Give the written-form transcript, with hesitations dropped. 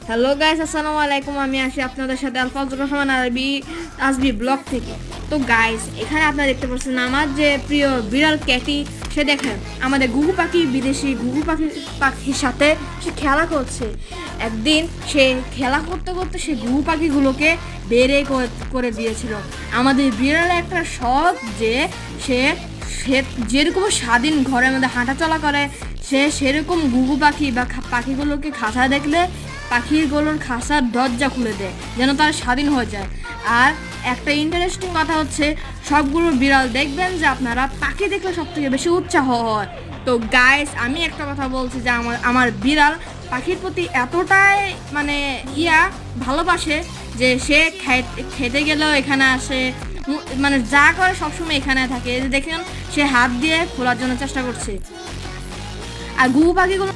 Hello guys, আসসালামু আলাইকুম। আমি আসি আপনাদের সাথে আলফাজুর রহমান আসবি ব্লগ থেকে। তো গাইস, এখানে আপনারা দেখতে পাচ্ছেন আমার যে প্রিয় বিড়াল ক্যাটি, সে দেখেন আমাদের ঘুঘু পাখি, বিদেশি ঘুঘু পাখির সাথে সে খেলা করছে। একদিন সে খেলা করতে করতে সে ঘুঘু পাখিগুলোকে বেড়ে করে দিয়েছিল। আমাদের বিড়ালে একটা শখ যে সে সে যেরকম স্বাধীন ঘরের মধ্যে হাঁটাচলা করে, সে সেরকম ঘুঘু পাখি বা পাখিগুলোকে খাঁচা দেখলে পাখিগুলোর খাঁচার দরজা খুলে দেয় যেন তারা স্বাধীন হয়ে যায়। আর একটা ইন্টারেস্টিং কথা হচ্ছে, সবগুলো বিড়াল দেখবেন যে আপনারা পাখি দেখলে সব থেকে বেশি উৎসাহ হয়। তো গাইস, আমি একটা কথা বলছি যে আমার বিড়াল পাখির প্রতি এতটাই মানে ভালোবাসে যে সে খেতে গেলেও এখানে আসে, মানে যা করে সবসময় এখানে থাকে। দেখেন, সে হাত দিয়ে খোলার জন্য চেষ্টা করছে। আর ঘুঘু পাখিগুলো